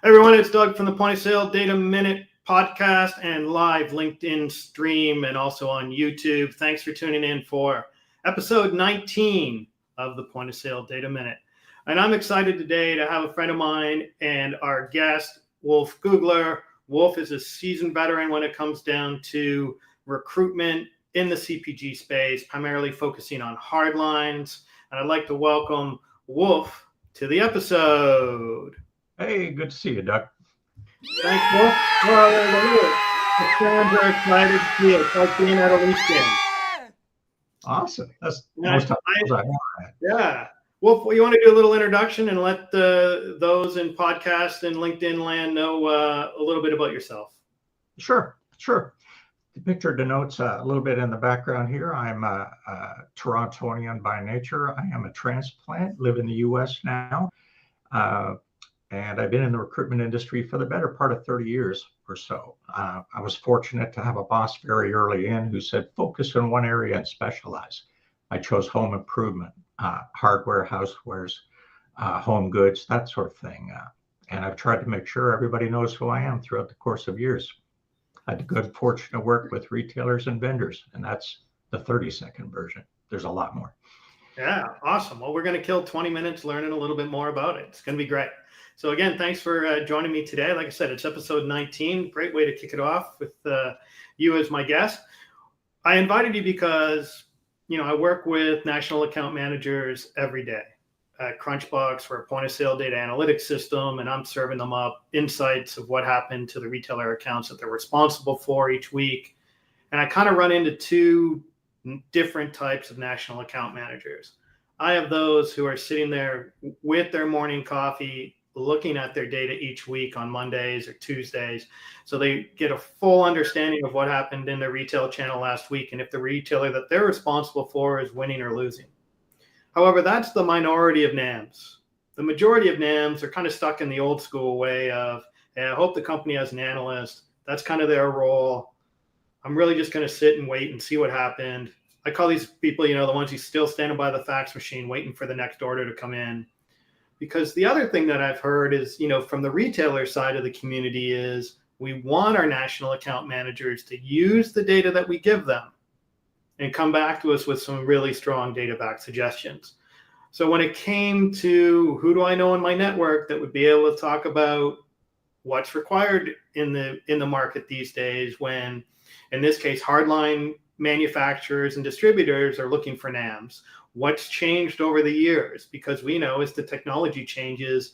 Hey everyone, it's Doug from the POS Data Minute podcast and live LinkedIn stream and also on YouTube. Thanks for tuning in for episode 19 of the POS Data Minute. And I'm excited today to have a friend of mine and our guest, Wolf Gugler. Wolf is a seasoned veteran when it comes down to recruitment in the CPG space, primarily focusing on hardlines. And I'd like to welcome Wolf to the episode. Hey, good to see you, Doug. Thanks, Wolf. The fans are excited to see it. It's like being at a Leafs game. Awesome. That's most times I want. Yeah. Wolf, you want to do a little introduction and let those in podcast and LinkedIn land know a little bit about yourself? Sure. The picture denotes a little bit in the background here. I'm a Torontonian by nature. I am a transplant, live in the U.S. now. And I've been in the recruitment industry for the better part of 30 years or so. I was fortunate to have a boss very early in who said, focus in one area and specialize. I chose home improvement, hardware, housewares, home goods, that sort of thing. And I've tried to make sure everybody knows who I am throughout the course of years. I had the good fortune to work with retailers and vendors, and that's the 30-second version. There's a lot more. Yeah, awesome. Well, we're going to kill 20 minutes learning a little bit more about it. It's going to be great. So again, thanks for joining me today. Like I said, it's episode 19. Great way to kick it off with you as my guest. I invited you because, I work with national account managers every day at krunchbox. We're a point-of-sale data analytics system, and I'm serving them up insights of what happened to the retailer accounts that they're responsible for each week. And I kind of run into two different types of national account managers. I have those who are sitting there with their morning coffee, looking at their data each week on Mondays or Tuesdays, so they get a full understanding of what happened in their retail channel last week and if the retailer that they're responsible for is winning or losing. However, that's the minority of NAMs. The majority of NAMs are kind of stuck in the old school way of, hey, I hope the company has an analyst. That's kind of their role. I'm really just going to sit and wait and see what happened. I call these people, the ones who still standing by the fax machine waiting for the next order to come in. Because the other thing that I've heard is, from the retailer side of the community is we want our national account managers to use the data that we give them and come back to us with some really strong data-backed suggestions. So when it came to who do I know in my network that would be able to talk about what's required in the market these days when, in this case, hardline manufacturers and distributors are looking for NAMs. What's changed over the years? Because we know as the technology changes,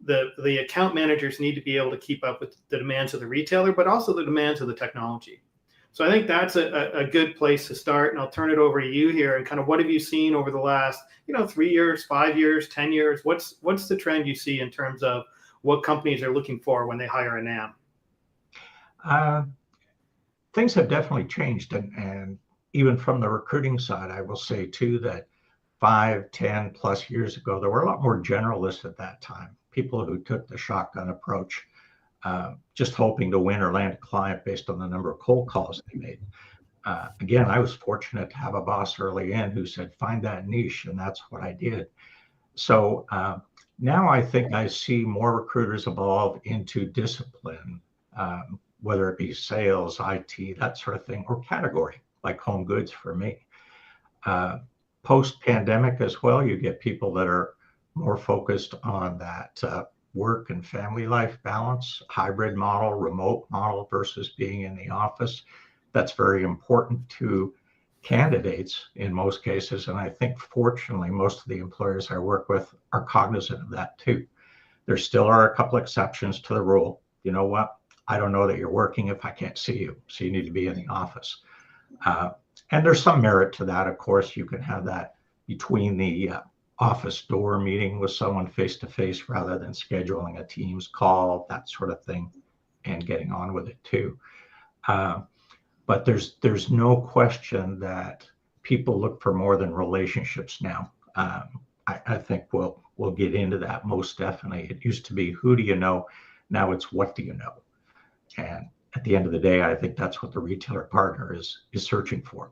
the account managers need to be able to keep up with the demands of the retailer, but also the demands of the technology. So I think that's a good place to start. And I'll turn it over to you here and kind of what have you seen over the last, 3 years, 5 years, 10 years? What's the trend you see in terms of what companies are looking for when they hire a NAM? Things have definitely changed. And even from the recruiting side, I will say too that 5, 10 plus years ago, there were a lot more generalists at that time, people who took the shotgun approach, just hoping to win or land a client based on the number of cold calls they made. Again, I was fortunate to have a boss early in who said, find that niche, and that's what I did. So now I think I see more recruiters evolve into discipline, whether it be sales, IT, that sort of thing, or category, like home goods for me. Post-pandemic as well, you get people that are more focused on that work and family life balance, hybrid model, remote model versus being in the office. That's very important to candidates in most cases. And I think fortunately, most of the employers I work with are cognizant of that too. There still are a couple exceptions to the rule. You know what? I don't know that you're working if I can't see you. So you need to be in the office. And there's some merit to that. Of course, you can have that between the office door meeting with someone face-to-face rather than scheduling a Teams call, that sort of thing, and getting on with it too. But there's no question that people look for more than relationships now. I think we'll get into that most definitely. It used to be who do you know? Now it's what do you know? And at the end of the day, I think that's what the retailer partner is searching for.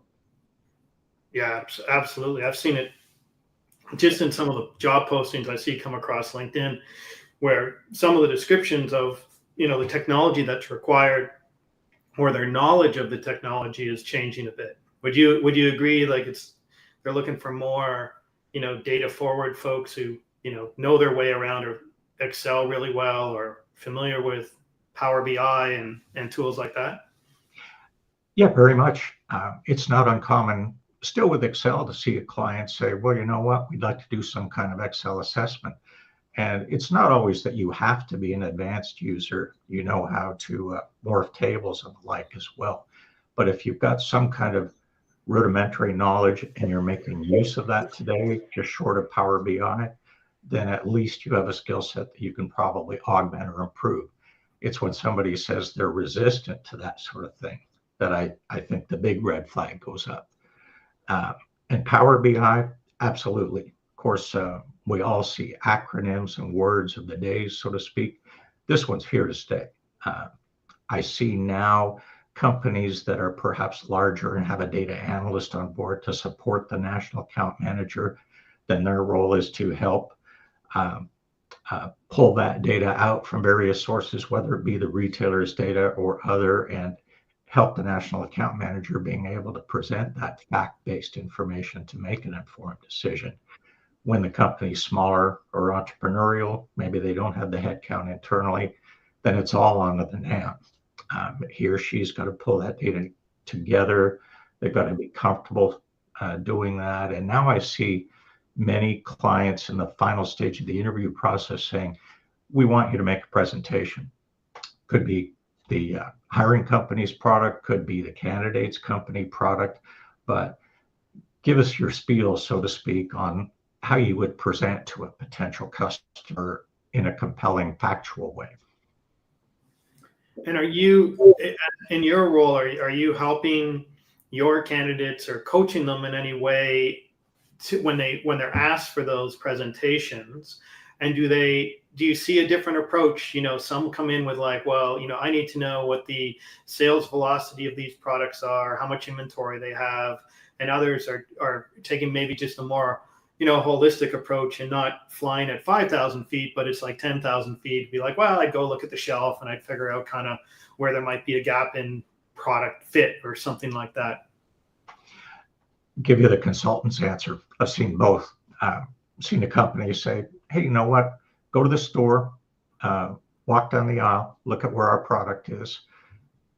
Yeah, absolutely. I've seen it just in some of the job postings I see come across LinkedIn. where some of the descriptions of, the technology that's required or their knowledge of the technology is changing a bit. Would you agree? Like they're looking for more, data forward folks who, know their way around or Excel really well or familiar with Power BI and tools like that? Yeah, very much. It's not uncommon still with Excel to see a client say, well, you know what, we'd like to do some kind of Excel assessment. And it's not always that you have to be an advanced user, how to morph tables and the like as well. But if you've got some kind of rudimentary knowledge and you're making use of that today, just short of Power BI, then at least you have a skill set that you can probably augment or improve. It's when somebody says they're resistant to that sort of thing that I think the big red flag goes up. And Power BI, absolutely. Of course, we all see acronyms and words of the day, so to speak. This one's here to stay. I see now companies that are perhaps larger and have a data analyst on board to support the national account manager. Then their role is to help pull that data out from various sources, whether it be the retailer's data or other, and help the national account manager being able to present that fact-based information to make an informed decision. When the company's smaller or entrepreneurial, maybe they don't have the headcount internally, then it's all on the NAM. He or she's got to pull that data together. They've got to be comfortable doing that. And now I see many clients in the final stage of the interview process saying, we want you to make a presentation. Could be the hiring company's product, could be the candidate's company product, but give us your spiel, so to speak, on how you would present to a potential customer in a compelling, factual way. And are you, in your role, are you helping your candidates or coaching them in any way to, when they're asked for those presentations? And do you see a different approach? Some come in with like, well, I need to know what the sales velocity of these products are, how much inventory they have, and others are taking maybe just a more holistic approach and not flying at 5,000 feet, but it's like 10,000 feet. Be like, well, I'd go look at the shelf and I'd figure out kind of where there might be a gap in product fit or something like that. Give you the consultant's answer. I've seen both. Seen a company say, hey, you know what? Go to the store, walk down the aisle, look at where our product is,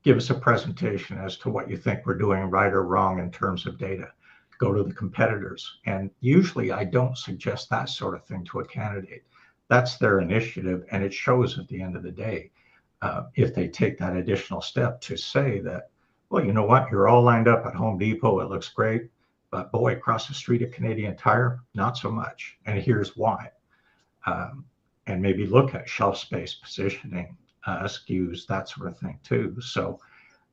give us a presentation as to what you think we're doing right or wrong in terms of data. Go to the competitors. And usually I don't suggest that sort of thing to a candidate. That's their initiative, and it shows at the end of the day if they take that additional step to say that, well, you know what, you're all lined up at Home Depot, it looks great, but boy, across the street at Canadian Tire, not so much, and here's why. And maybe look at shelf space positioning, SKUs, that sort of thing too. So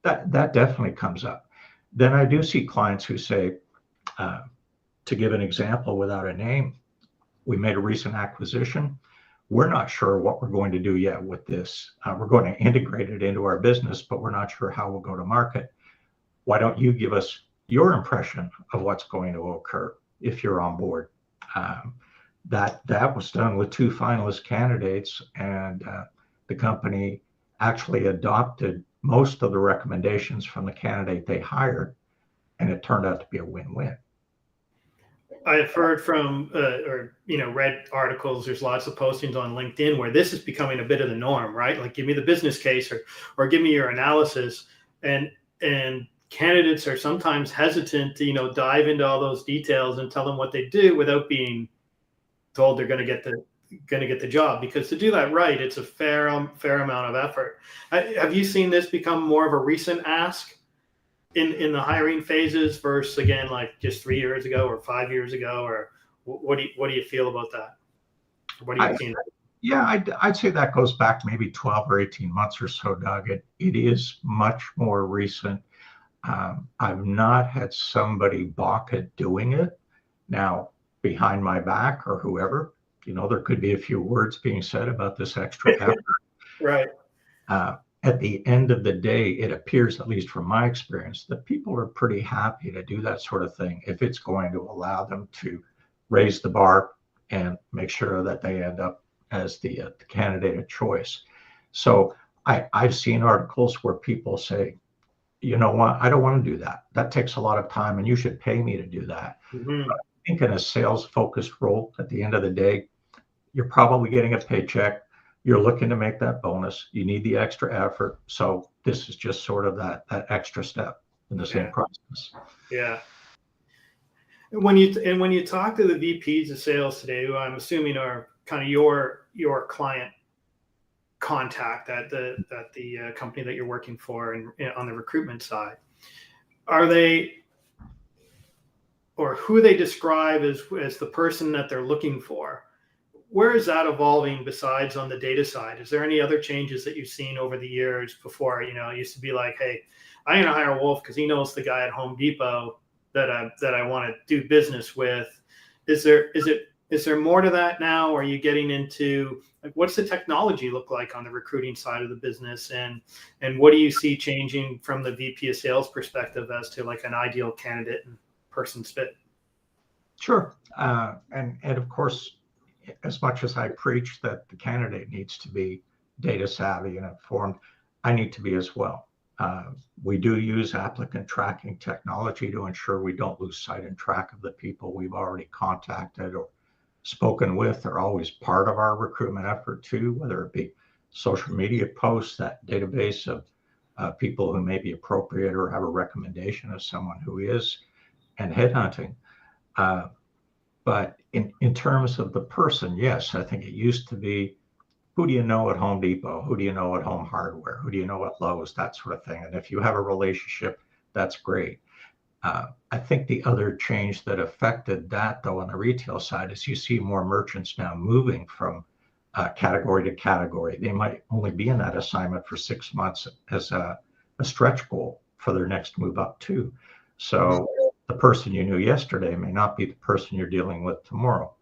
that definitely comes up. Then I do see clients who say, to give an example without a name, we made a recent acquisition. We're not sure what we're going to do yet with this. We're going to integrate it into our business, but we're not sure how we'll go to market. Why don't you give us your impression of what's going to occur if you're on board? That was done with 2 finalist candidates, and the company actually adopted most of the recommendations from the candidate they hired, and it turned out to be a win-win. I've heard from read articles. There's lots of postings on LinkedIn where this is becoming a bit of the norm, right? Like, give me the business case or give me your analysis, and candidates are sometimes hesitant to dive into all those details and tell them what they do without being told they're going to get the job, because to do that right, it's a fair amount of effort. Have you seen this become more of a recent ask in the hiring phases versus, again, like just 3 years ago or 5 years ago? Or what do you feel about that? What are you seeing? Yeah, I'd say that goes back maybe 12 or 18 months or so, Doug. It is much more recent. I've not had somebody balk at doing it. Now, behind my back or whoever, there could be a few words being said about this extra effort. Right. At the end of the day, it appears, at least from my experience, that people are pretty happy to do that sort of thing if it's going to allow them to raise the bar and make sure that they end up as the candidate of choice. So I've seen articles where people say, you know what, I don't want to do that. That takes a lot of time and you should pay me to do that. Mm-hmm. But I think in a sales focused role, at the end of the day, you're probably getting a paycheck. You're looking to make that bonus. You need the extra effort. So this is just sort of that extra step in the same process. Yeah. When you talk to the VPs of sales today, who I'm assuming are kind of your client contact at the company that you're working for and on the recruitment side, are they, or who they describe as the person that they're looking for? Where is that evolving besides on the data side? Is there any other changes that you've seen over the years before? It used to be like, hey, I'm going to hire Wolf because he knows the guy at Home Depot that I want to do business with. Is there more to that now? Are you getting into like, what's the technology look like on the recruiting side of the business, and what do you see changing from the VP of sales perspective as to like an ideal candidate and person's fit? Sure, and of course, as much as I preach that the candidate needs to be data savvy and informed, I need to be as well. We do use applicant tracking technology to ensure we don't lose sight and track of the people we've already contacted or spoken with. They're always part of our recruitment effort too, whether it be social media posts, that database of people who may be appropriate or have a recommendation of someone who is, and headhunting. But in terms of the person, yes, I think it used to be, who do you know at Home Depot? Who do you know at Home Hardware? Who do you know at Lowe's? That sort of thing. And if you have a relationship, that's great. I think the other change that affected that, though, on the retail side is you see more merchants now moving from category to category. They might only be in that assignment for 6 months as a stretch goal for their next move up too. So the person you knew yesterday may not be the person you're dealing with tomorrow.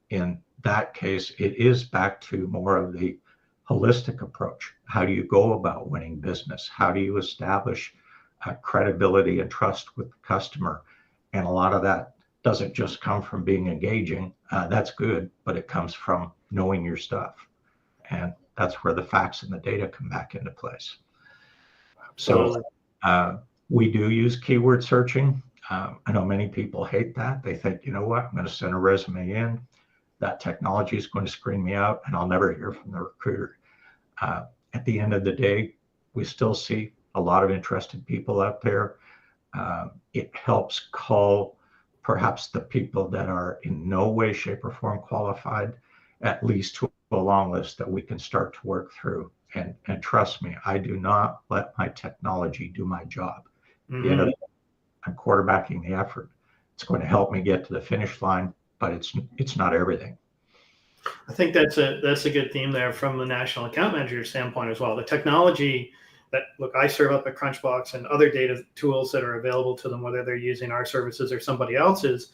In that case, it is back to more of the holistic approach. How do you go about winning business? How do you establish credibility and trust with the customer? And a lot of that doesn't just come from being engaging. That's good, but it comes from knowing your stuff. And that's where the facts and the data come back into place. So we do use keyword searching. I know many people hate that. They think, you know what, I'm going to send a resume in. That technology is going to screen me out and I'll never hear from the recruiter. At the end of the day, we still see a lot of interested people out there. It helps cull perhaps the people that are in no way, shape, or form qualified, at least to a long list that we can start to work through. And trust me, I do not let my technology do my job. At the end of the day, I'm quarterbacking the effort. It's going to help me get to the finish line, but it's not everything. I think that's a good theme there from the national account manager standpoint as well. The technology that, look, I serve up at Crunchbox and other data tools that are available to them, whether they're using our services or somebody else's,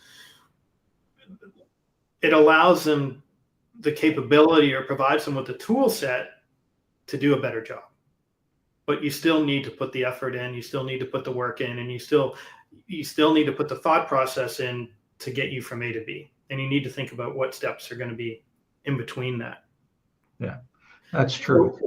it allows them the capability or provides them with the tool set to do a better job. But you still need to put the effort in, you still need to put the work in, and you still need to put the thought process in to get you from A to B. And you need to think about what steps are going to be in between that. Yeah, that's true.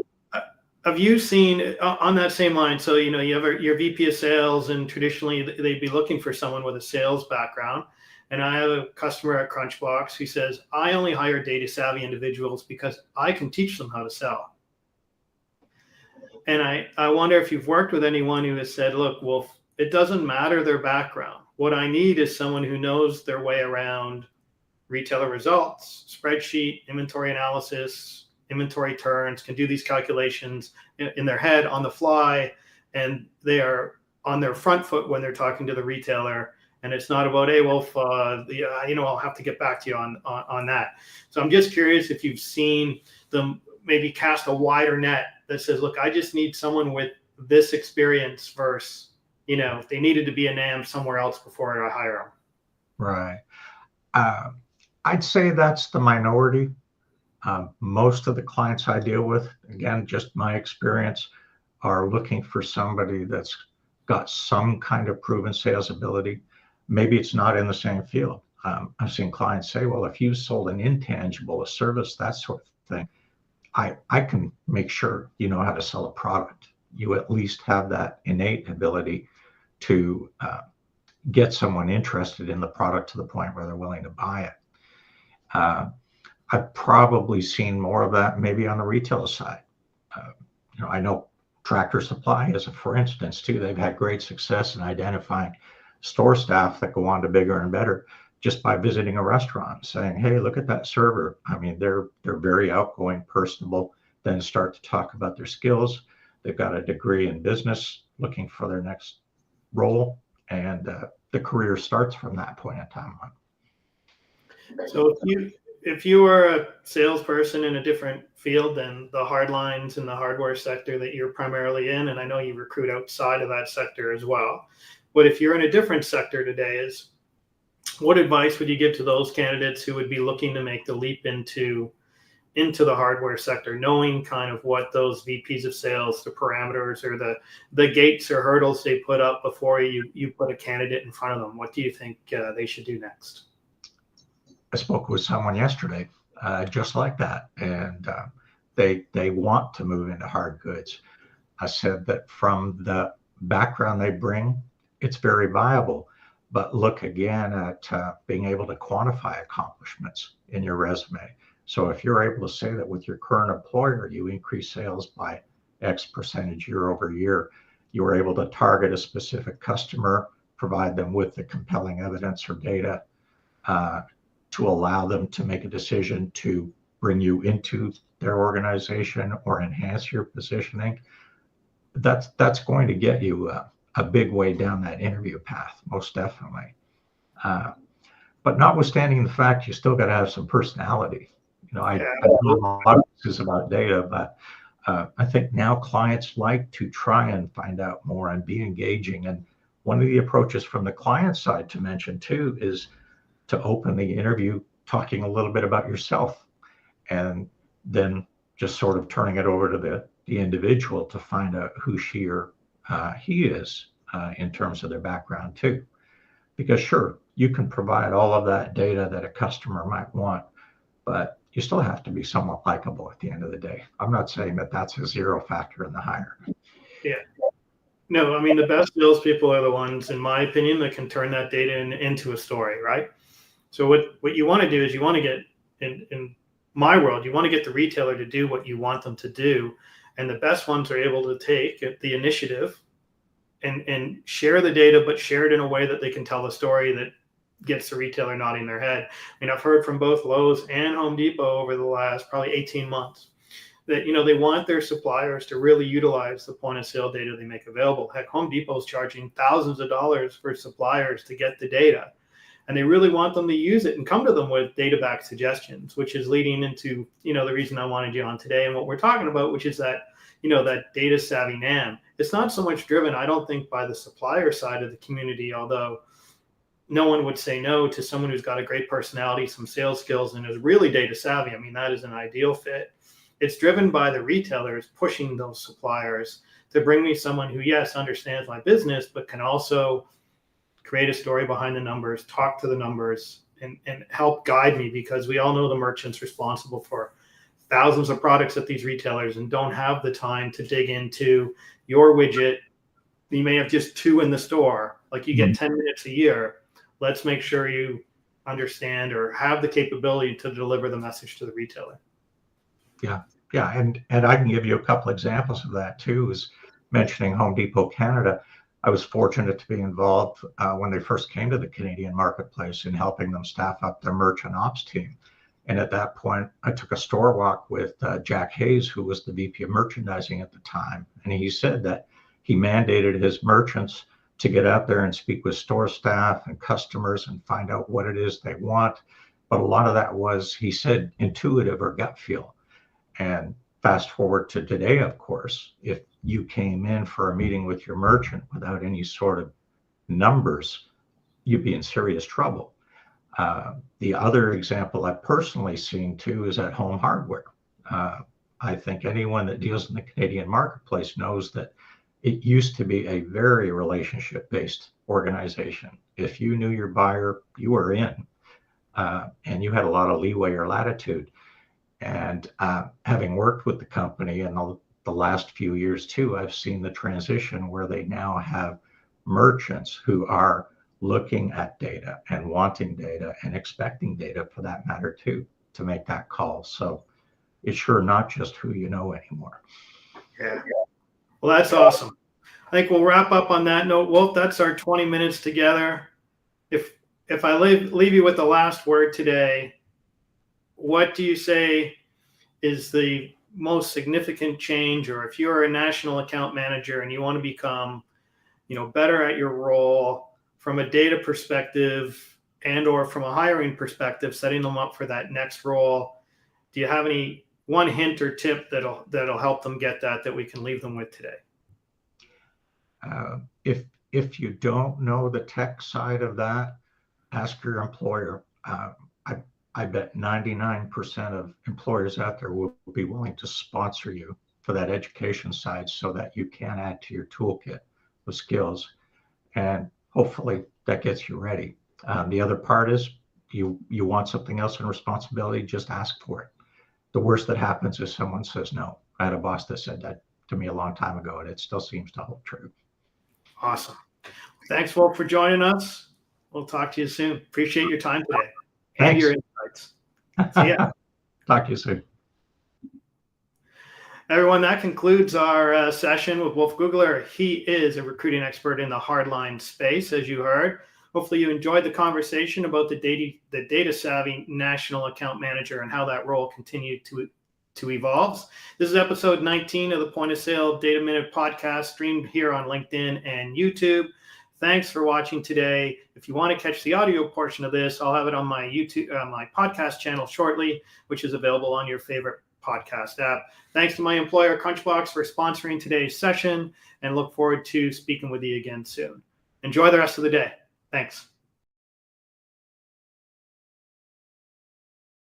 Have you seen on that same line? So, you have your VP of sales, and traditionally they'd be looking for someone with a sales background. And I have a customer at Crunchbox who says, I only hire data savvy individuals because I can teach them how to sell. And I wonder if you've worked with anyone who has said, look, Wolf, it doesn't matter their background. What I need is someone who knows their way around retailer results, spreadsheet, inventory analysis, inventory turns, can do these calculations in their head on the fly, and they are on their front foot when they're talking to the retailer. And it's not about, hey, Wolf, I'll have to get back to you on that. So I'm just curious if you've seen them maybe cast a wider net that says, look, I just need someone with this experience versus, if they needed to be a NAM somewhere else before I hire them. Right. I'd say that's the minority. Most of the clients I deal with, again, just my experience, are looking for somebody that's got some kind of proven sales ability. Maybe it's not in the same field. I've seen clients say, well, if you sold an intangible, a service, that sort of thing, I can make sure you know how to sell a product. You at least have that innate ability to get someone interested in the product to the point where they're willing to buy it. I've probably seen more of that maybe on the retail side. I know Tractor Supply is for instance too. They've had great success in identifying store staff that go on to bigger and better just by visiting a restaurant, saying, "Hey, look at that server." I mean, they're very outgoing, personable. Then start to talk about their skills. They've got a degree in business, looking for their next role, and the career starts from that point in time on. So if you were a salesperson in a different field than the hardlines and the hardware sector that you're primarily in, and I know you recruit outside of that sector as well, but if you're in a different sector today, what advice would you give to those candidates who would be looking to make the leap into the hardware sector, knowing kind of what those VPs of sales, the parameters or the gates or hurdles they put up before you put a candidate in front of them? What do you think they should do next? I spoke with someone yesterday, just like that, and they want to move into hard goods. I said that from the background they bring, it's very viable, but look again at being able to quantify accomplishments in your resume. So if you're able to say that with your current employer, you increase sales by X percentage year over year, you were able to target a specific customer, provide them with the compelling evidence or data to allow them to make a decision to bring you into their organization or enhance your positioning, that's going to get you a big way down that interview path, most definitely. But notwithstanding the fact, you still got to have some personality. I know a lot of this is about data, but I think now clients like to try and find out more and be engaging. And one of the approaches from the client side to mention too is to open the interview talking a little bit about yourself, and then just sort of turning it over to the individual to find out who she or he is in terms of their background too. Because sure, you can provide all of that data that a customer might want, but you still have to be somewhat likable at the end of the day. I'm not saying that that's a zero factor in the hire. Yeah. No, I mean, the best salespeople are the ones, in my opinion, that can turn that data into a story, right? So what you want to do is you want to get, in my world, you want to get the retailer to do what you want them to do. And the best ones are able to take the initiative and share the data, but share it in a way that they can tell the story that gets the retailer nodding their head. I mean, I've heard from both Lowe's and Home Depot over the last probably 18 months that, they want their suppliers to really utilize the point of sale data they make available. Heck, Home Depot's charging thousands of dollars for suppliers to get the data. And they really want them to use it and come to them with data-backed suggestions, which is leading into, the reason I wanted you on today and what we're talking about, which is that, that data savvy NAM. It's not so much driven, I don't think, by the supplier side of the community, although no one would say no to someone who's got a great personality, some sales skills, and is really data savvy. I mean, that is an ideal fit. It's driven by the retailers pushing those suppliers to bring me someone who, yes, understands my business, but can also create a story behind the numbers, talk to the numbers, and help guide me, because we all know the merchant's responsible for thousands of products at these retailers and don't have the time to dig into your widget. You may have just 2 in the store, like you get 10 minutes a year. Let's make sure you understand or have the capability to deliver the message to the retailer. Yeah, and I can give you a couple examples of that too. Is mentioning Home Depot Canada. I was fortunate to be involved when they first came to the Canadian marketplace in helping them staff up their merchant ops team. And at that point, I took a store walk with Jack Hayes, who was the VP of merchandising at the time. And he said that he mandated his merchants to get out there and speak with store staff and customers and find out what it is they want. But a lot of that was, he said, intuitive or gut feel. And fast forward to today, of course, if you came in for a meeting with your merchant without any sort of numbers, you'd be in serious trouble. The other example I've personally seen too is at Home Hardware. I think anyone that deals in the Canadian marketplace knows that it used to be a very relationship-based organization. If you knew your buyer, you were in. and you had a lot of leeway or latitude. And having worked with the company in the last few years too, I've seen the transition where they now have merchants who are looking at data and wanting data and expecting data for that matter too, to make that call. So it's sure not just who you know anymore. Yeah. Well, that's awesome. I think we'll wrap up on that note. Wolf, that's our 20 minutes together. If I leave you with the last word today, what do you say is the most significant change, or if you're a national account manager and you want to become, better at your role from a data perspective and or from a hiring perspective, setting them up for that next role, do you have any one hint or tip that'll help them get that we can leave them with today? If you don't know the tech side of that, ask your employer. I bet 99% of employers out there will be willing to sponsor you for that education side so that you can add to your toolkit with skills. And hopefully that gets you ready. The other part is you want something else in responsibility, just ask for it. The worst that happens is someone says no. I had a boss that said that to me a long time ago, and it still seems to hold true. Awesome. Thanks, Wolf, for joining us. We'll talk to you soon. Appreciate your time today. And Thanks. your insights. See ya. Talk to you soon. Everyone, that concludes our session with Wolf Gugler. He is a recruiting expert in the hardline space, as you heard. Hopefully you enjoyed the conversation about the data savvy national account manager and how that role continued to evolve. This is episode 19 of the Point of Sale Data Minute podcast, streamed here on LinkedIn and YouTube. Thanks for watching today. If you want to catch the audio portion of this, I'll have it on my my podcast channel shortly, which is available on your favorite podcast app. Thanks to my employer, Krunchbox, for sponsoring today's session, and look forward to speaking with you again soon. Enjoy the rest of the day. Thanks.